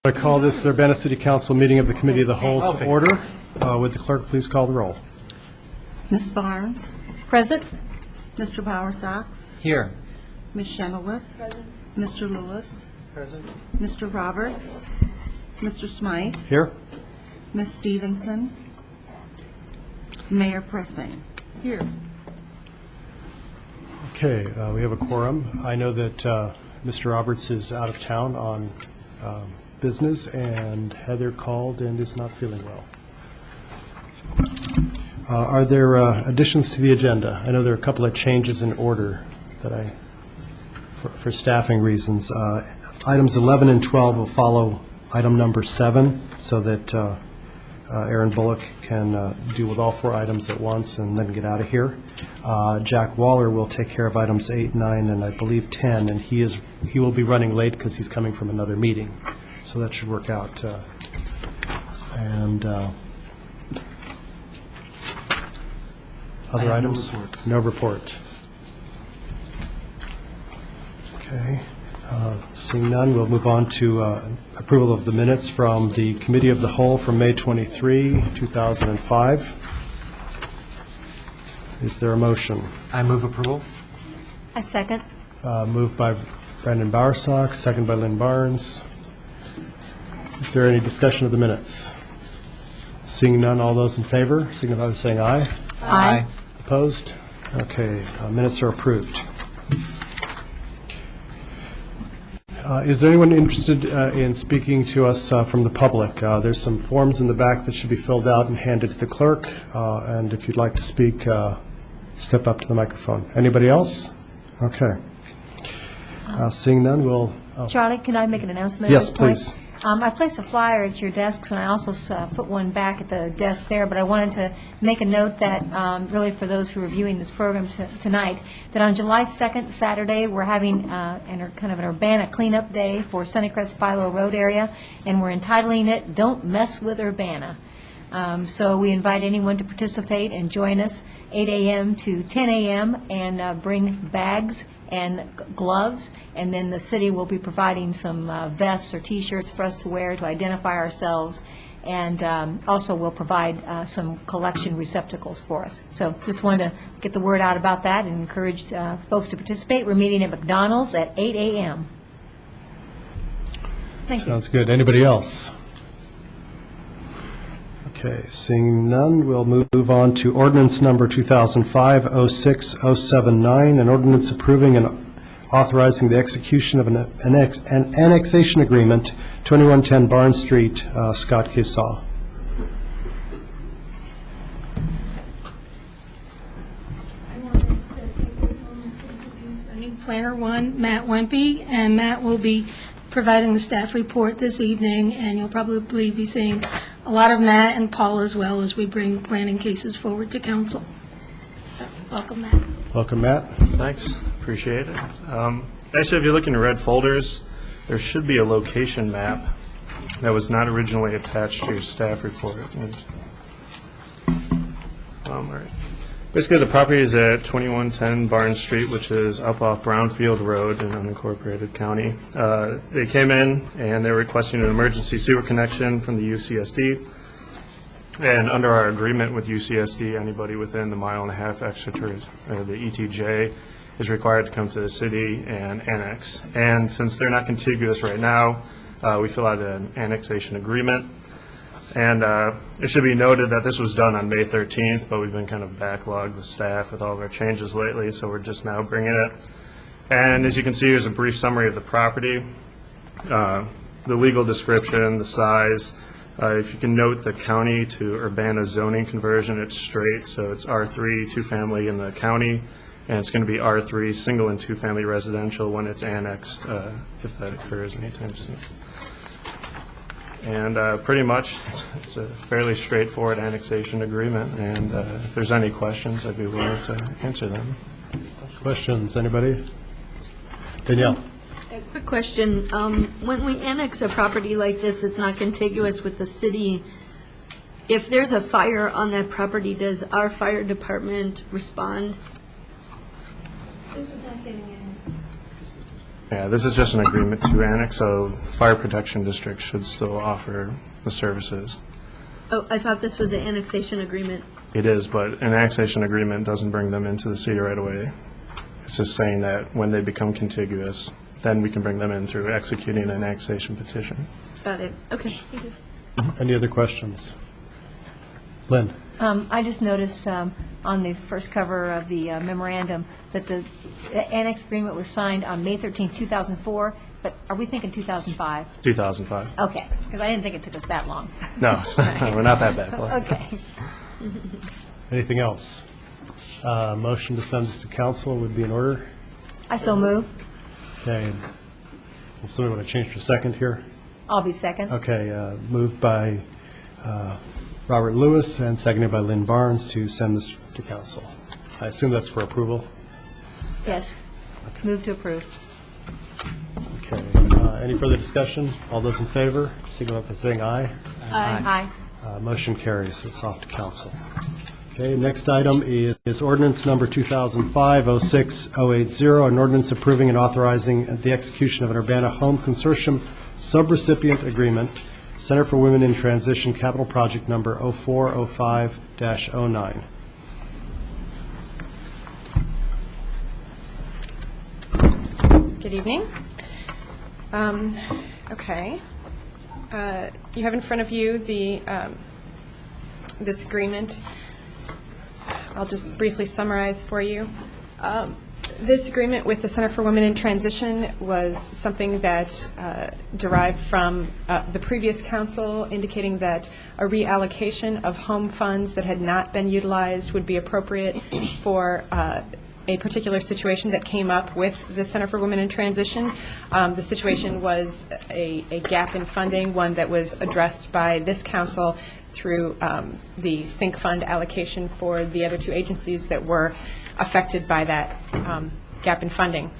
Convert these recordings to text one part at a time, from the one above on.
I call this Urbana City Council meeting of the Committee of the Whole to order. Would the clerk please call the roll? Ms. Barnes. Present. Mr. Bowersox. Here. Ms. Shenoweth. Present. Mr. Lewis. Present. Mr. Roberts. Mr. Smythe. Here. Ms. Stevenson. Mayor Pressing. Here. Okay, we have a quorum. I know that Mr. Roberts is out of town on business, and Heather called and is not feeling well. Are there additions to the agenda? I know there are a couple of changes in order that for staffing reasons. Items 11 and 12 will follow item number 7, so that Aaron Bullock can deal with all 4 items at once and then get out of here. Jack Waller will take care of items 8, 9, and I believe 10, and he will be running late because he's coming from another meeting, so that should work out. Other items? No report. Okay. Seeing none, we'll move on to approval of the minutes from the Committee of the Whole from May 23, 2005. Is there a motion? I move approval. I second. Moved by Brandon Bowersox, second by Lynn Barnes. Is there any discussion of the minutes? Seeing none, all those in favor signify by saying aye. Aye. Opposed? Okay, minutes are approved. Is there anyone interested in speaking to us from the public? There's some forms in the back that should be filled out and handed to the clerk, and if you'd like to speak, step up to the microphone. Anybody else? Okay. Seeing none, we'll... Charlie, can I make an announcement? Yes, at this point? please. I placed a flyer at your desks, and I also put one back at the desk there, but I wanted to make a note that, really for those who are viewing this program tonight, that on July 2nd, Saturday, we're having kind of an Urbana cleanup day for Sunnycrest Philo Road area, and we're entitling it, Don't Mess with Urbana. So we invite anyone to participate and join us 8 a.m. to 10 a.m. and bring bags and gloves, and then the city will be providing some vests or T-shirts for us to wear to identify ourselves, and also will provide some collection receptacles for us. So just wanted to get the word out about that and encourage folks to participate. We're meeting at McDonald's at 8 a.m. Thank you. Sounds good. Anybody else? Okay, seeing none, we'll move on to ordinance number 2005-06-079, an ordinance approving and authorizing the execution of an annexation agreement, 2110 Barnes Street, Scott Kesaw. I wanted to take this moment to introduce our new planner one, Matt Wempe, and Matt will be providing the staff report this evening, and you'll probably be seeing a lot of Matt and Paul as well as we bring planning cases forward to council. So, welcome, Matt. Welcome, Matt. Thanks. Appreciate it. Actually, if you look in your red folders, there should be a location map that was not originally attached to your staff report. All right. Basically, the property is at 2110 Barnes Street, which is up off Brownfield Road in unincorporated county. They came in and they're requesting an emergency sewer connection from the UCSD. And under our agreement with UCSD, anybody within the 1.5 mile extra, the ETJ, is required to come to the city and annex. And since they're not contiguous right now, we fill out an annexation agreement. And it should be noted that this was done on May 13th, but we've been kind of backlogged with staff with all of our changes lately, so we're just now bringing it. And as you can see, here's a brief summary of the property, the legal description, the size. If you can note the county to Urbana zoning conversion, it's straight, so it's R3, 2-family in the county, and it's going to be R3, single and 2-family residential when it's annexed, if that occurs anytime soon. And pretty much, it's a fairly straightforward annexation agreement, and if there's any questions, I'd be willing to answer them. Questions, anybody? Danielle? A quick question. When we annex a property like this, it's not contiguous with the city. If there's a fire on that property, does our fire department respond? This is not getting annexed. Yeah, this is just an agreement to annex, so Fire Protection District should still offer the services. Oh, I thought this was an annexation agreement. It is, but an annexation agreement doesn't bring them into the city right away. It's just saying that when they become contiguous, then we can bring them in through executing an annexation petition. Got it. Okay, thank you. Any other questions? Lynn? I just noticed on the first cover of the memorandum that the annex agreement was signed on May 13, 2004, but are we thinking 2005? 2005. Okay, because I didn't think it took us that long. No, we're not that bad. Okay. Anything else? Motion to send this to council would be in order. I so move. Okay. Does somebody want to change their second here? I'll be second. Okay, moved by Robert Lewis and seconded by Lynn Barnes to send this to council. I assume that's for approval? Yes. Move to approve. Okay. Any further discussion? All those in favor, signify by saying aye. Aye. Motion carries. It's off to council. Okay, next item is ordinance number 2005-06-080, an ordinance approving and authorizing the execution of an Urbana Home Consortium subrecipient agreement, Center for Women in Transition, capital project number 0405-09. Good evening. Okay. You have in front of you the this agreement. I'll just briefly summarize for you. This agreement with the Center for Women in Transition was something that derived from the previous council, indicating that a reallocation of home funds that had not been utilized would be appropriate for a particular situation that came up with the Center for Women in Transition. The situation was a gap in funding, one that was addressed by this council through the SYNC fund allocation for the other two agencies that were affected by that gap in funding.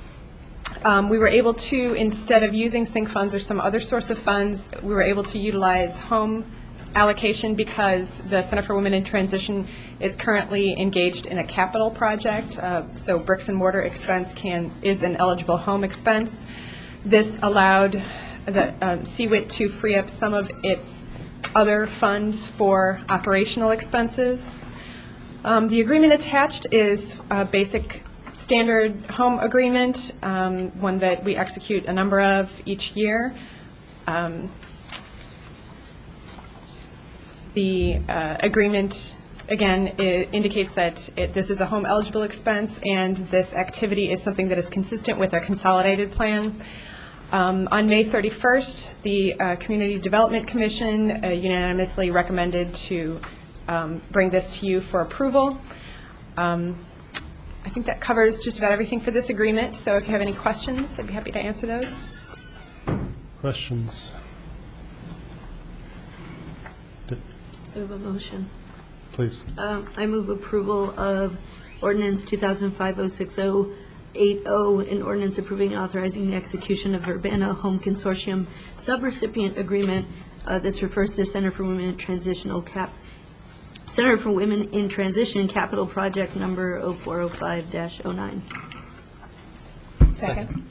We were able to, instead of using SYNC funds or some other source of funds, we were able to utilize home allocation because the Center for Women in Transition is currently engaged in a capital project, so bricks and mortar expense is an eligible home expense. This allowed the CWIT to free up some of its other funds for operational expenses. The agreement attached is a basic standard home agreement, one that we execute a number of each year. The agreement, again, indicates that this is a home eligible expense, and this activity is something that is consistent with our consolidated plan. On May 31st, the Community Development Commission unanimously recommended to bring this to you for approval. I think that covers just about everything for this agreement, so if you have any questions, I'd be happy to answer those. Questions? I have a motion. Please. I move approval of ordinance 2005-06080, an ordinance approving and authorizing the execution of Urbana Home Consortium subrecipient agreement. This refers to Center for Women in Transition capital project number 0405-09. Second.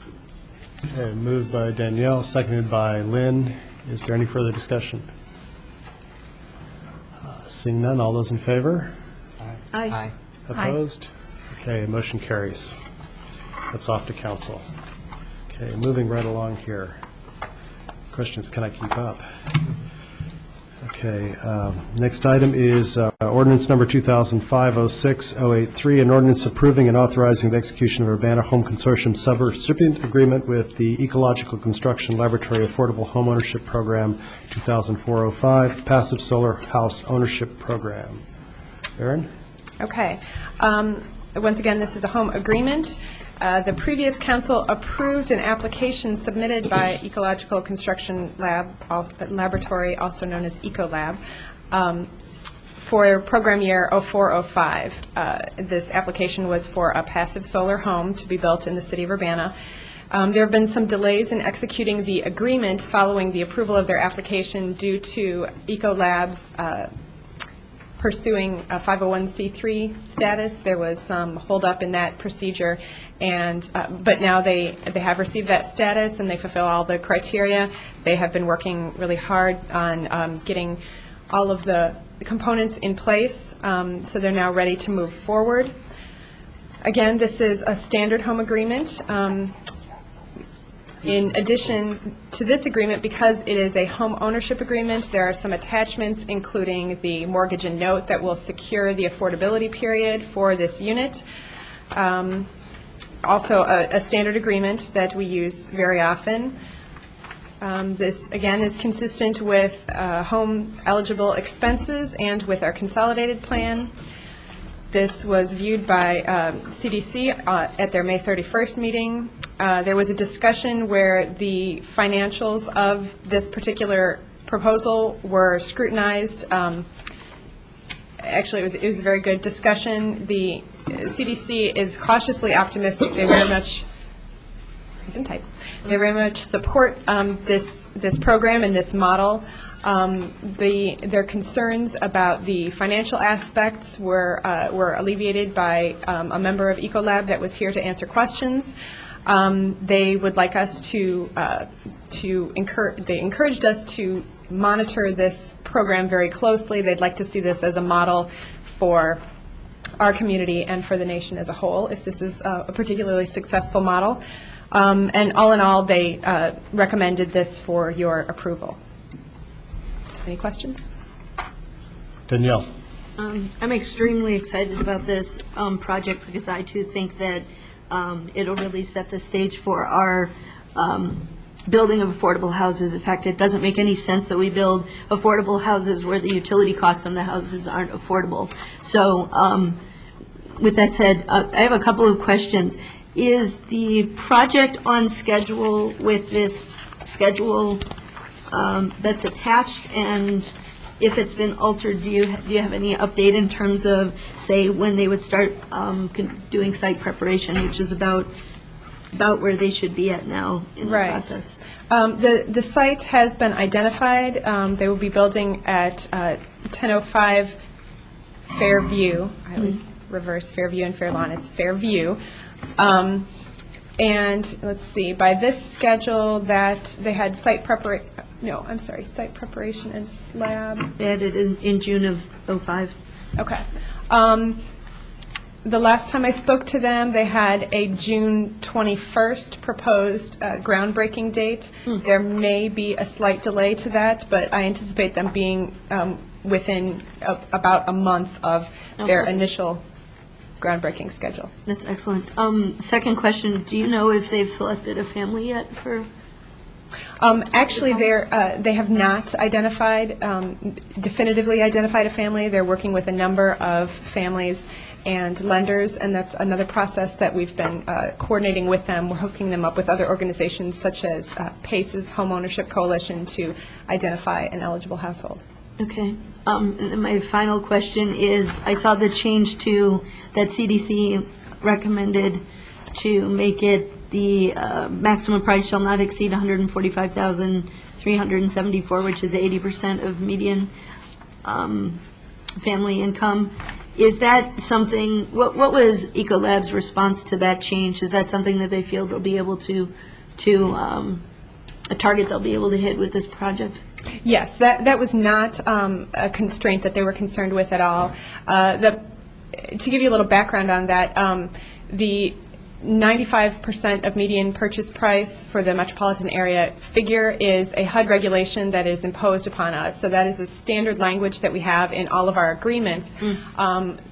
Okay, moved by Danielle, seconded by Lynn. Is there any further discussion? Seeing none, all those in favor? Aye. Opposed? Okay, motion carries. That's off to council. Okay, moving right along here. Question is, can I keep up? Okay, next item is ordinance number 2005-06083, an ordinance approving and authorizing the execution of Urbana Home Consortium subrecipient agreement with the Ecological Construction Laboratory Affordable Home Ownership Program 2004-05 Passive Solar House Ownership Program. Erin? Okay. Once again, this is a home agreement. The previous council approved an application submitted by Ecological Construction Laboratory, also known as Ecolab, for program year 0405. This application was for a passive solar home to be built in the city of Urbana. There have been some delays in executing the agreement following the approval of their application due to Ecolab's pursuing a 501c3 status. There was some holdup in that procedure, and but now they have received that status and they fulfill all the criteria. They have been working really hard on getting all of the components in place, so they're now ready to move forward. Again, this is a standard home agreement. In addition to this agreement, because it is a home ownership agreement, there are some attachments, including the mortgage and note that will secure the affordability period for this unit. Also, a standard agreement that we use very often. This, again, is consistent with home eligible expenses and with our consolidated plan. This was viewed by CDC at their May 31st meeting. There was a discussion where the financials of this particular proposal were scrutinized. Actually, it was a very good discussion. The CDC is cautiously optimistic. They very much support this program and this model. Their concerns about the financial aspects were alleviated by a member of Ecolab that was here to answer questions. They would like us they encouraged us to monitor this program very closely. They'd like to see this as a model for our community and for the nation as a whole, if this is a particularly successful model. And all in all, they recommended this for your approval. Any questions? Danielle. I'm extremely excited about this project because I too think that it'll really set the stage for our building of affordable houses. In fact, it doesn't make any sense that we build affordable houses where the utility costs on the houses aren't affordable. So with that said, I have a couple of questions. Is the project on schedule with this schedule that's attached? And if it's been altered, do you have any update in terms of, say, when they would start doing site preparation, which is about where they should be at now in the process? The site has been identified. They will be building at 1005 Fairview. I always reverse Fairview and Fairlawn. It's Fairview. And let's see, by this schedule that they had site preparation and slab. They had it in June of '05. Okay. The last time I spoke to them, they had a June 21st proposed groundbreaking date. There may be a slight delay to that, but I anticipate them being within about a month of their initial groundbreaking schedule. That's excellent. Second question, do you know if they've selected a family yet for? Actually, they have not definitively identified a family. They're working with a number of families and lenders, and that's another process that we've been coordinating with them. We're hooking them up with other organizations such as PACE's Home Ownership Coalition to identify an eligible household. Okay. And then my final question is, I saw the change to that CDC recommended to make it the maximum price shall not exceed $145,374, which is 80% of median family income. Is that something, what was Ecolab's response to that change? Is that something that they feel they'll be able to a target they'll be able to hit with this project? Yes, that was not a constraint that they were concerned with at all. To give you a little background on that, the 95% of median purchase price for the metropolitan area figure is a HUD regulation that is imposed upon us. So that is the standard language that we have in all of our agreements.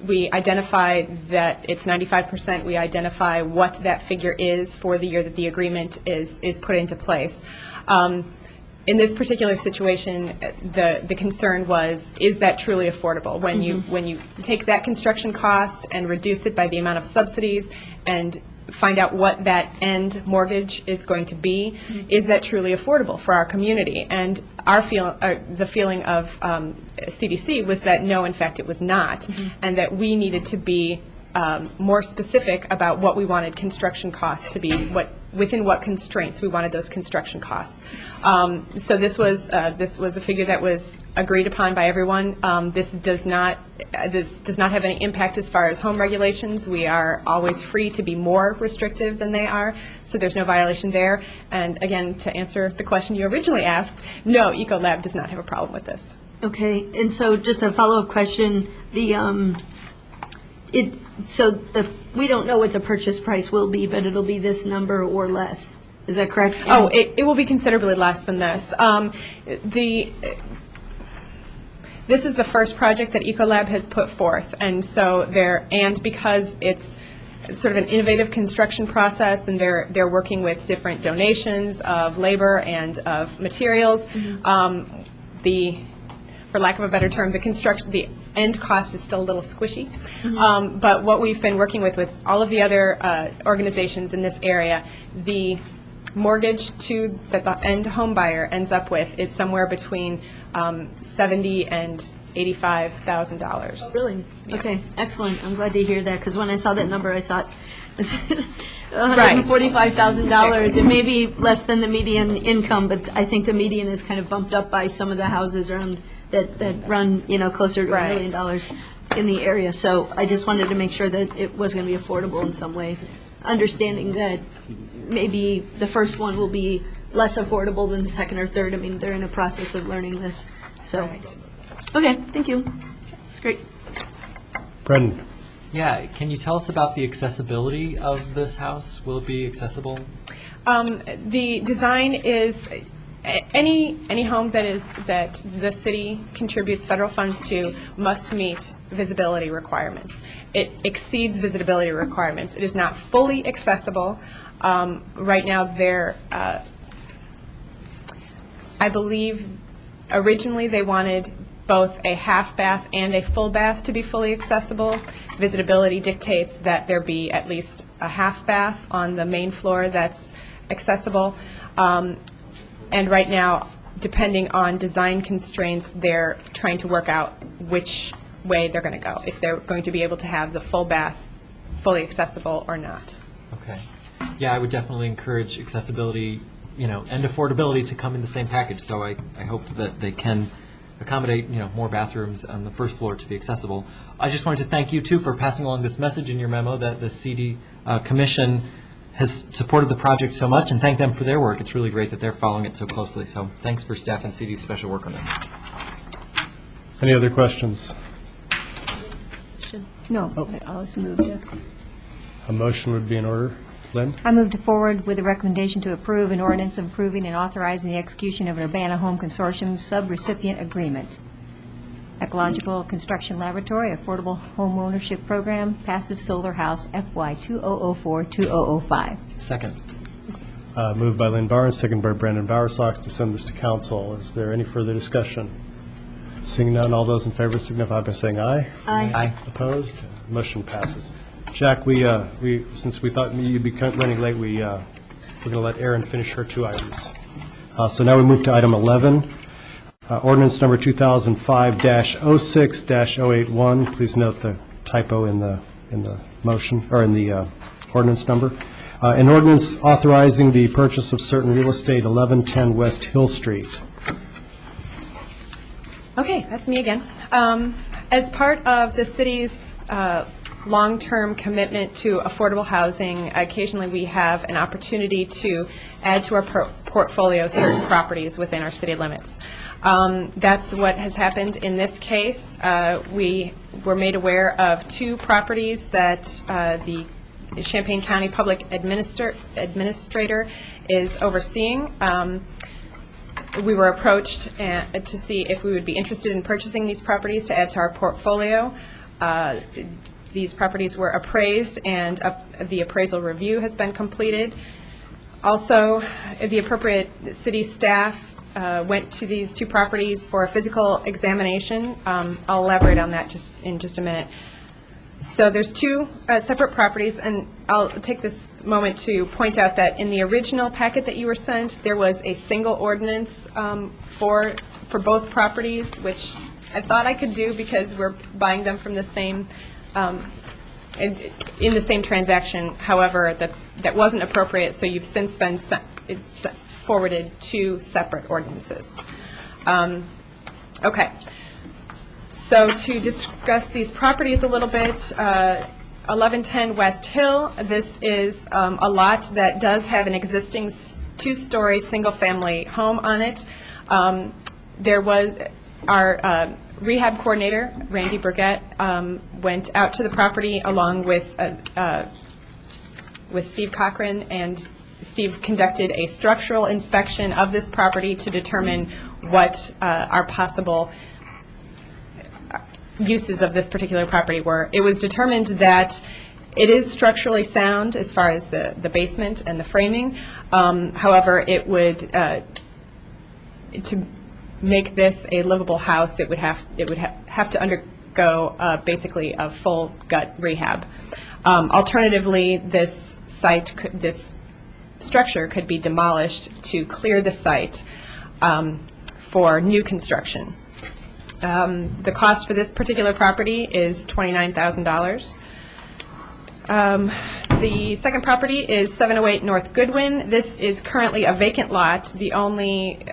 We identify that it's 95%. We identify what that figure is for the year that the agreement is put into place. In this particular situation, the concern was, is that truly affordable? When you take that construction cost and reduce it by the amount of subsidies and find out what that end mortgage is going to be, is that truly affordable for our community? And the feeling of CDC was that no, in fact, it was not, and that we needed to be more specific about what we wanted construction costs to be, within what constraints we wanted those construction costs. So this was a figure that was agreed upon by everyone. This does not have any impact as far as home regulations. We are always free to be more restrictive than they are, so there's no violation there. And again, to answer the question you originally asked, no, Ecolab does not have a problem with this. Okay, and so just a follow-up question, we don't know what the purchase price will be, but it'll be this number or less. Is that correct? Oh, it will be considerably less than this. This is the first project that Ecolab has put forth, and so because it's sort of an innovative construction process, and they're working with different donations of labor and of materials. For lack of a better term, the end cost is still a little squishy. But what we've been working with all of the other organizations in this area, the mortgage that the end home buyer ends up with is somewhere between $70,000 and $85,000. Really? Yeah. Okay, excellent. I'm glad to hear that, because when I saw that number, I thought, $145,000. It may be less than the median income, but I think the median is kind of bumped up by some of the houses around that run, closer to $1 million in the area. So I just wanted to make sure that it was going to be affordable in some way, understanding that maybe the first one will be less affordable than the second or third. I mean, they're in a process of learning this. So, okay, thank you. It's great. Brendan? Yeah, can you tell us about the accessibility of this house? Will it be accessible? The design is any home that the city contributes federal funds to must meet visibility requirements. It exceeds visibility requirements. It is not fully accessible. Right now, I believe originally they wanted both a half bath and a full bath to be fully accessible. Visitability dictates that there be at least a half bath on the main floor that's accessible. And right now, depending on design constraints, they're trying to work out which way they're going to go, if they're going to be able to have the full bath fully accessible or not. Okay. Yeah, I would definitely encourage accessibility, and affordability to come in the same package. So I hope that they can accommodate, more bathrooms on the first floor to be accessible. I just wanted to thank you, too, for passing along this message in your memo that the CD Commission has supported the project so much, and thank them for their work. It's really great that they're following it so closely. So thanks for staff and CD's special work on this. Any other questions? No, I'll just move to. A motion would be in order. Lynn? I move to forward with a recommendation to approve an ordinance approving and authorizing the execution of an Urbana Home Consortium subrecipient agreement. Ecological Construction Laboratory, Affordable Home Ownership Program, Passive Solar House, FY 2004-2005. Second. Moved by Lynn Barnes, second by Brandon Bowersox to send this to council. Is there any further discussion? Seeing none, all those in favor signify by saying aye. Aye. Aye. Opposed? Motion passes. Jack, we since we thought you'd be running late, we're going to let Erin finish her two items. So now we move to item 11, ordinance number 2005-06-081. Please note the typo in the motion or in the ordinance number. An ordinance authorizing the purchase of certain real estate, 1110 West Hill Street. Okay, that's me again. As part of the city's long-term commitment to affordable housing, occasionally we have an opportunity to add to our portfolio certain properties within our city limits. That's what has happened in this case. We were made aware of two properties that the Champaign County Public Administrator is overseeing. We were approached to see if we would be interested in purchasing these properties to add to our portfolio. These properties were appraised, and the appraisal review has been completed. Also, the appropriate city staff went to these two properties for a physical examination. I'll elaborate on that in just a minute. So there's two separate properties, and I'll take this moment to point out that in the original packet that you were sent, there was a single ordinance for both properties, which I thought I could do because we're buying them from the same in the same transaction. However, that wasn't appropriate, so you've since been forwarded 2 separate ordinances. Okay. So to discuss these properties a little bit, 1110 West Hill, this is a lot that does have an existing 2-story single-family home on it. There was our rehab coordinator, Randy Burgett, went out to the property along with Steve Cochran, and Steve conducted a structural inspection of this property to determine what our possible uses of this particular property were. It was determined that it is structurally sound as far as the basement and the framing. However, it would to make this a livable house, it would have to undergo basically a full gut rehab. Alternatively, this structure could be demolished to clear the site for new construction. The cost for this particular property is $29,000. The second property is 708 North Goodwin. This is currently a vacant lot. The only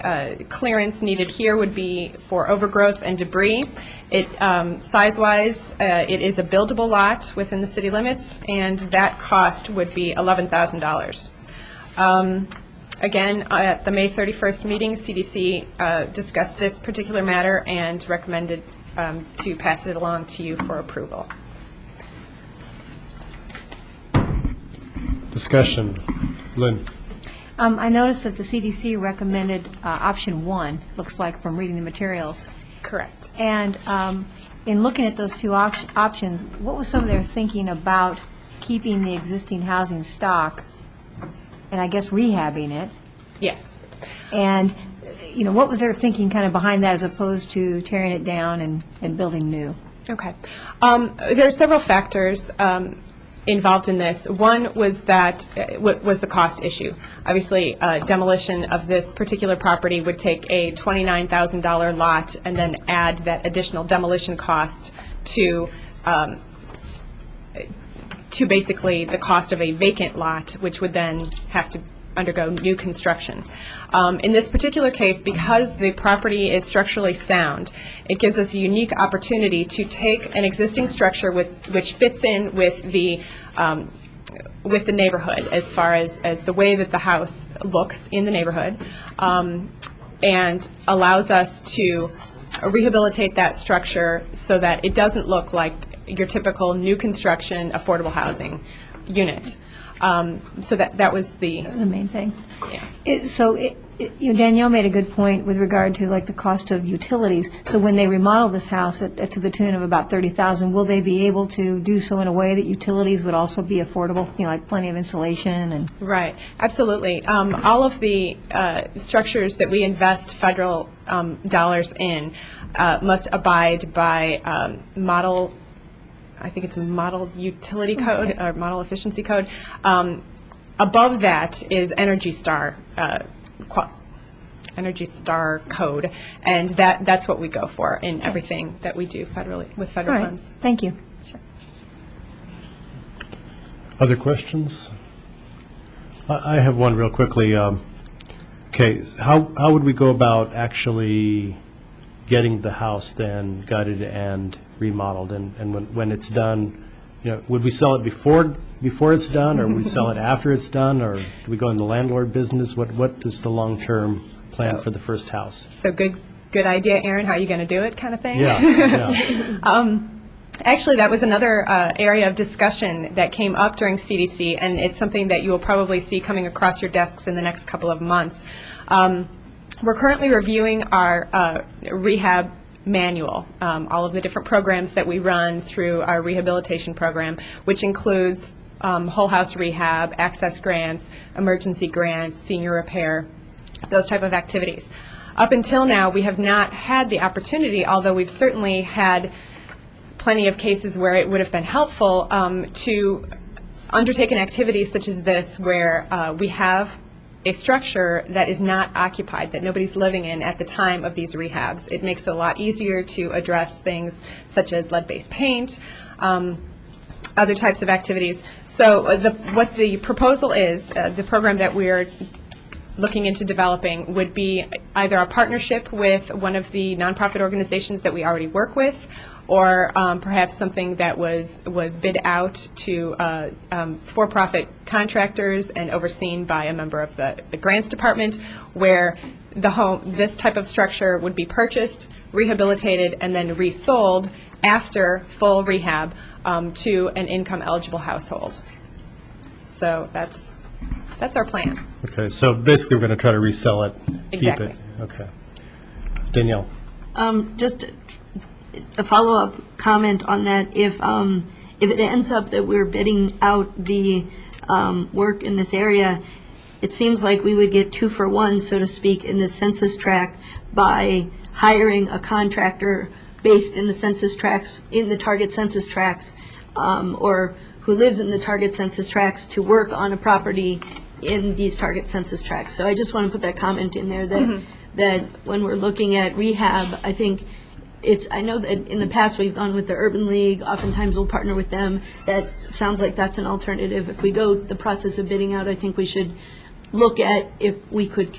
clearance needed here would be for overgrowth and debris. Size-wise, it is a buildable lot within the city limits, and that cost would be $11,000. Again, at the May 31st meeting, CDC discussed this particular matter and recommended to pass it along to you for approval. Discussion. Lynn? I noticed that the CDC recommended option 1, looks like from reading the materials. Correct. And in looking at those 2 options, what was some of their thinking about keeping the existing housing stock and I guess rehabbing it? Yes. And, what was their thinking kind of behind that as opposed to tearing it down and building new? Okay. There are several factors involved in this. One was was the cost issue. Obviously, demolition of this particular property would take a $29,000 lot and then add that additional demolition cost to basically the cost of a vacant lot, which would then have to undergo new construction. In this particular case, because the property is structurally sound, it gives us a unique opportunity to take an existing structure which fits in with the neighborhood as far as the way that the house looks in the neighborhood, and allows us to rehabilitate that structure so that it doesn't look like your typical new construction affordable housing unit. So that was the main thing. Yeah. Danielle made a good point with regard to like the cost of utilities. So when they remodel this house to the tune of about $30,000, will they be able to do so in a way that utilities would also be affordable? Like plenty of insulation and. Right. Absolutely. All of the structures that we invest federal dollars in must abide by model. I think it's a model utility code or model efficiency code. Above that is Energy Star code, and that's what we go for in everything that we do federally with federal funds. Thank you. Sure. Other questions? I have one real quickly. Okay, how would we go about actually getting the house then gutted and remodeled, and when it's done, would we sell it before it's done, or would we sell it after it's done, or do we go in the landlord business? What is the long-term plan for the first house? So good idea, Aaron. How are you going to do it, kind of thing? Yeah. Actually, that was another area of discussion that came up during CDC, and it's something that you will probably see coming across your desks in the next couple of months. We're currently reviewing our rehab manual, all of the different programs that we run through our rehabilitation program, which includes whole house rehab, access grants, emergency grants, senior repair, those type of activities. Up until now, we have not had the opportunity, although we've certainly had plenty of cases where it would have been helpful to undertake an activity such as this, where we have a structure that is not occupied, that nobody's living in at the time of these rehabs. It makes it a lot easier to address things such as lead-based paint, other types of activities. So what the proposal is, the program that we're looking into developing would be either a partnership with one of the nonprofit organizations that we already work with, or perhaps something that was bid out to for-profit contractors and overseen by a member of the grants department, where this type of structure would be purchased, rehabilitated, and then resold after full rehab to an income-eligible household. So that's our plan. Okay, so basically, we're going to try to resell it, Exactly. keep it. Okay. Danielle? Just a follow-up comment on that. If it ends up that we're bidding out the work in this area, it seems like we would get 2 for 1, so to speak, in the census tract by hiring a contractor based in the census tracts, in the target census tracts, or who lives in the target census tracts to work on a property in these target census tracts. So I just want to put that comment in there that when we're looking at rehab, I think I know that in the past we've gone with the Urban League. Oftentimes we'll partner with them. That sounds like that's an alternative. If we go the process of bidding out, I think we should look at if we could,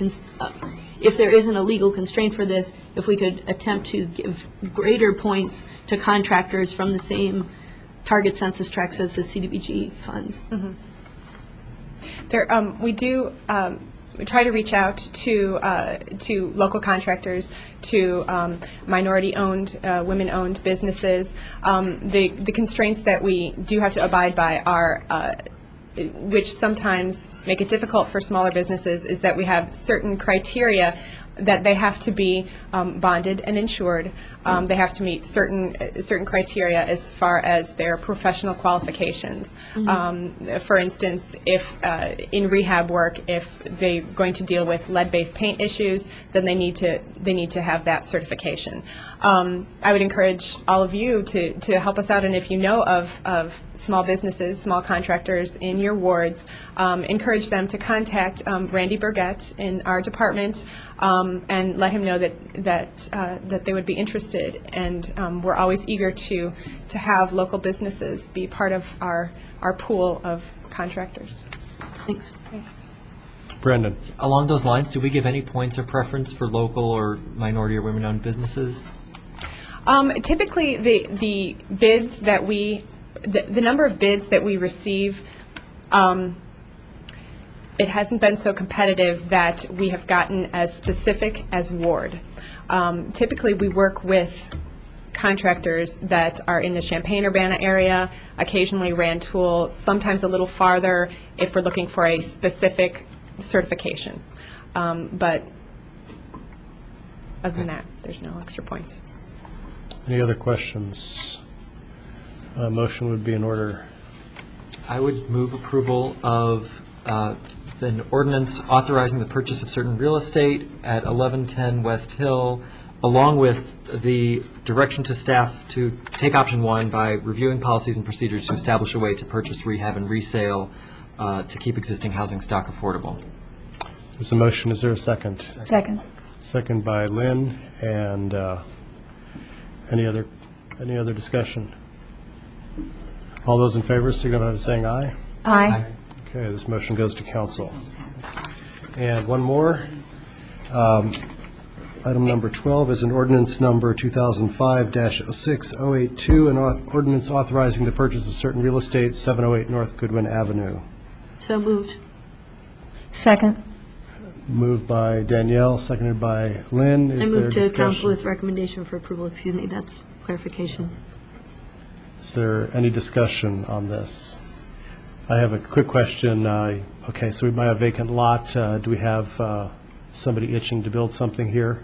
if there isn't a legal constraint for this, if we could attempt to give greater points to contractors from the same target census tracts as the CDBG funds. We do try to reach out to local contractors, to minority-owned, women-owned businesses. The constraints that we do have to abide by are, which sometimes make it difficult for smaller businesses, is that we have certain criteria that they have to be bonded and insured. They have to meet certain criteria as far as their professional qualifications. For instance, if in rehab work, if they're going to deal with lead-based paint issues, then they need to have that certification. I would encourage all of you to help us out, and if you know of small businesses, small contractors in your wards, encourage them to contact Randy Burgett in our department, and let him know that they would be interested. And we're always eager to have local businesses be part of our pool of contractors. Thanks. Thanks. Brendan? Along those lines, do we give any points or preference for local or minority or women-owned businesses? Typically, the bids that the number of bids that we receive, it hasn't been so competitive that we have gotten as specific as ward. Typically, we work with contractors that are in the Champaign-Urbana area, occasionally Rantoul, sometimes a little farther if we're looking for a specific certification. But other than that, there's no extra points. Any other questions? Motion would be in order. I would move approval of an ordinance authorizing the purchase of certain real estate at 1110 West Hill, along with the direction to staff to take option 1 by reviewing policies and procedures to establish a way to purchase, rehab, and resale to keep existing housing stock affordable. There's a motion. Is there a second? Second. Second by Lynn. And any other discussion? All those in favor signify by saying aye. Aye. Okay, this motion goes to council. And one more. Item number 12 is an ordinance number 2005-06082, an ordinance authorizing the purchase of certain real estate, 708 North Goodwin Avenue. So moved. Second. Moved by Danielle, seconded by Lynn. I Is there move to discussion? council with recommendation for approval. Excuse me, that's clarification. Is there any discussion on this? I have a quick question. Okay, so we might have a vacant lot. Do we have somebody itching to build something here?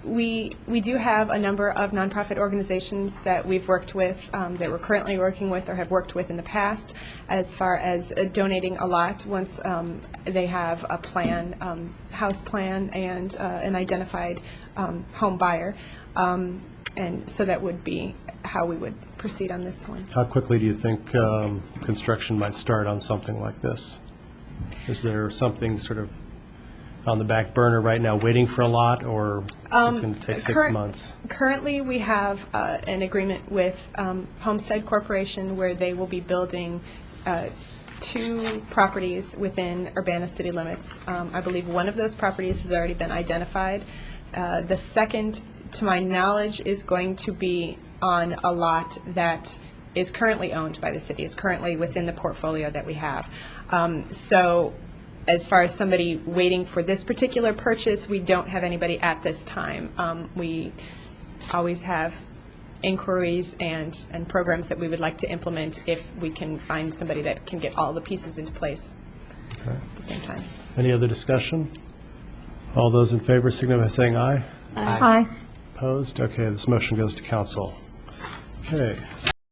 We do have a number of nonprofit organizations that we've worked with, that we're currently working with or have worked with in the past, as far as donating a lot once they have a plan, house plan, and an identified home buyer. And so that would be how we would proceed on this one. How quickly do you think construction might start on something like this? Is there something sort of on the back burner right now, waiting for a lot, or it's going to take 6 current- months? Currently, we have an agreement with Homestead Corporation where they will be building 2 properties within Urbana city limits. I believe one of those properties has already been identified. The second, to my knowledge, is going to be on a lot that is currently owned by the city, is currently within the portfolio that we have. So as far as somebody waiting for this particular purchase, we don't have anybody at this time. We always have inquiries and programs that we would like to implement if we can find somebody that can get all the pieces into place at the same time. Any other discussion? All those in favor signify by saying aye. Aye. Opposed? Okay, this motion goes to council. Okay.